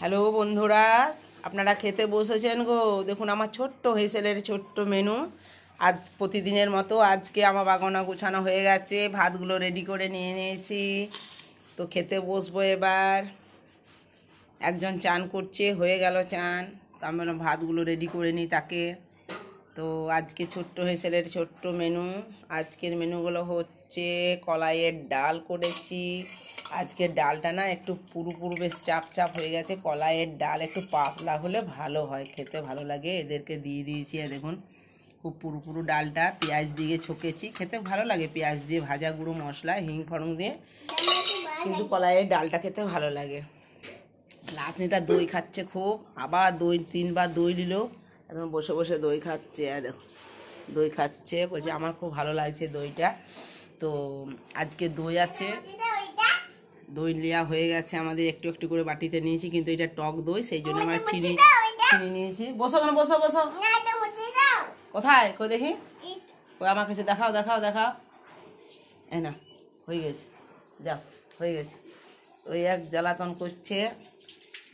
Hello বন্ধুরা, আপনারা খেতে বসেছেন গো। দেখুন আমার ছোট্ট হেসেলের ছোট্ট মেনু। আজ প্রতিদিনের মতো আজকে আমার বাগনা গোছানো হয়ে গেছে, ভাতগুলো রেডি করে নিয়ে নিয়েছি। তো খেতে বসবো এবার। একজন চান করছে, হয়ে গেল চান। তো আমি বললাম ভাতগুলো রেডি করে নিই তাকে। তো আজকে ছোট্ট হেসেলের ছোট্ট মেনু। আজকের মেনুগুলো হচ্ছে কলাইয়ের ডাল করেছি। আজকের ডালটা না একটু পুরু বেশ চাপ চাপ হয়ে গেছে। কলাইয়ের ডাল একটু পাতলা হলে ভালো হয়, খেতে ভালো লাগে। এদেরকে দিয়ে দিয়েছি, দেখুন খুব পুরু ডালটা পেঁয়াজ দিয়ে ছকেছি, খেতে ভালো লাগে পেঁয়াজ দিয়ে, ভাজা গুঁড়ো মশলা হিং ফড়ং দিয়ে। কিন্তু কলাইয়ের ডালটা খেতে ভালো লাগে। নাতনিটা দই খাচ্ছে খুব, আবার দই 3বার দই নিল, একদম বসে বসে দই খাচ্ছে। আর দেখো দই খাচ্ছে, বলছে আমার খুব ভালো লাগছে দইটা। তো আজকে দই আছে, দই নেওয়া হয়ে গেছে আমাদের, একটু একটু করে বাটিতে নিয়েছি, কিন্তু এটা টক দই, সেই জন্য আমরা চিনি নিয়েছি। বসো কেন, বসো বসো। কোথায় কই দেখি, ওই আমার কাছে দেখাও দেখাও দেখাও। না হয়ে গেছে, যাও হয়ে গেছে। ওই এক জ্বালাতন করছে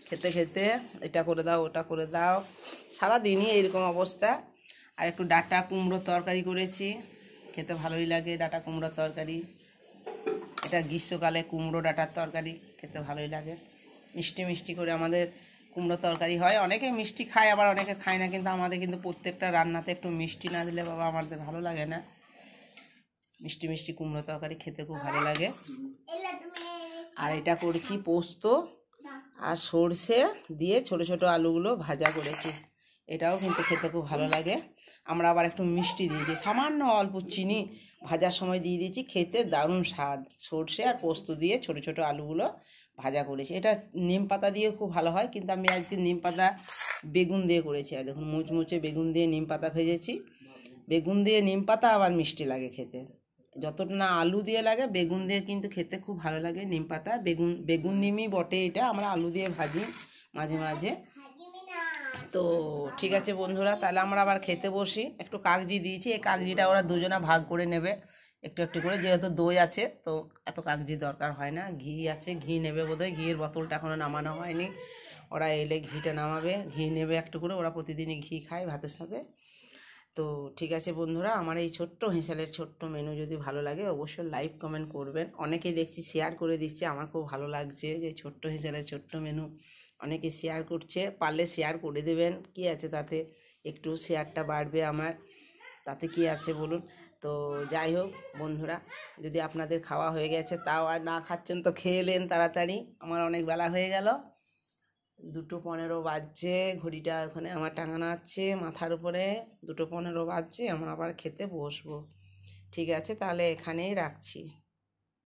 খেতে খেতে, এটা করে দাও ওটা করে দাও, সারাদিনই এইরকম অবস্থা। আর একটু ডাঁটা কুমড়োর তরকারি করেছি, খেতে ভালোই লাগে ডাঁটা কুমড়োর তরকারি। এটা গ্রীষ্মকালে কুমড়ো ডাঁটার তরকারি, খেতে ভালোই লাগে। মিষ্টি মিষ্টি করে আমাদের কুমড়ো তরকারি হয়। অনেকে মিষ্টি খায়, আবার অনেকে খায় না, কিন্তু আমাদের কিন্তু প্রত্যেকটা রান্নাতে একটু মিষ্টি না দিলে বাবা আমাদের ভালো লাগে না। মিষ্টি মিষ্টি কুমড়ো তরকারি খেতে খুব ভালো লাগে। আর এটা করেছি পোস্ত আর সর্ষে দিয়ে ছোট ছোট আলুগুলো ভাজা করেছি, এটাও কিন্তু খেতে খুব ভালো লাগে। আমরা আবার একটু মিষ্টি দিয়েছি, সামান্য অল্প চিনি ভাজার সময় দিয়ে দিয়েছি, খেতে দারুণ স্বাদ। সর্ষে আর পোস্ত দিয়ে ছোট ছোট আলুগুলো ভাজা করেছি। এটা নিম পাতা দিয়ে খুব ভালো হয়, কিন্তু আমি আজকে নিম পাতা বেগুন দিয়ে করেছি। আর দেখুন মুচমুচে বেগুন দিয়ে নিম পাতা ভেজেছি। বেগুন দিয়ে নিম পাতা আবার মিষ্টি লাগে খেতে, যতটা না আলু দিয়ে লাগে বেগুন দিয়ে কিন্তু খেতে খুব ভালো লাগে। নিম পাতা বেগুন নিমই বটে, এটা আমরা আলু দিয়ে ভাজি মাঝে মাঝে। তো ঠিক আছে বন্ধুরা, তাহলে আমরা আবার খেতে বসি। একটু কাগজি দিয়েছি, এই কাগজিটা ওরা দুজনা ভাগ করে নেবে একটু একটু করে, যেহেতু দই আছে তো এত কাগজি দরকার হয় না। ঘি আছে, ঘি নেবে বোধহয়, ঘিয়ের বোতলটা এখনও নামানো হয়নি, ওরা এলে ঘিটা নামাবে। ঘি নেবে একটু করে, ওরা প্রতিদিনই ঘি খায় ভাতের সাথে। তো ঠিক আছে বন্ধুরা, আমার এই ছোট্ট হেঁসালের ছোট্ট মেনু যদি ভালো লাগে অবশ্যই লাইক কমেন্ট করবেন। অনেকেই দেখছি শেয়ার করে দিচ্ছে, আমার খুব ভালো লাগছে যে ছোট্ট হেঁসালের ছোট্ট মেনু অনেকে শেয়ার করছে। পারলে শেয়ার করে দেবেন, কি আছে তাতে, একটু শেয়ারটা বাড়বে আমার, তাতে কি আছে বলুন। তো যাই হোক বন্ধুরা, যদি আপনাদের খাওয়া হয়ে গেছে তাও আর না খাচ্ছেন তো খেয়ে নেন তাড়াতাড়ি, আমার অনেক বেলা হয়ে গেল, 2:15 বাজছে। ঘড়িটা ওখানে আমার টাঙানো আছে মাথার উপরে, 2:15 বাজছে, আমরা আবার খেতে বসবো। ঠিক আছে, তাহলে এখানেই রাখছি।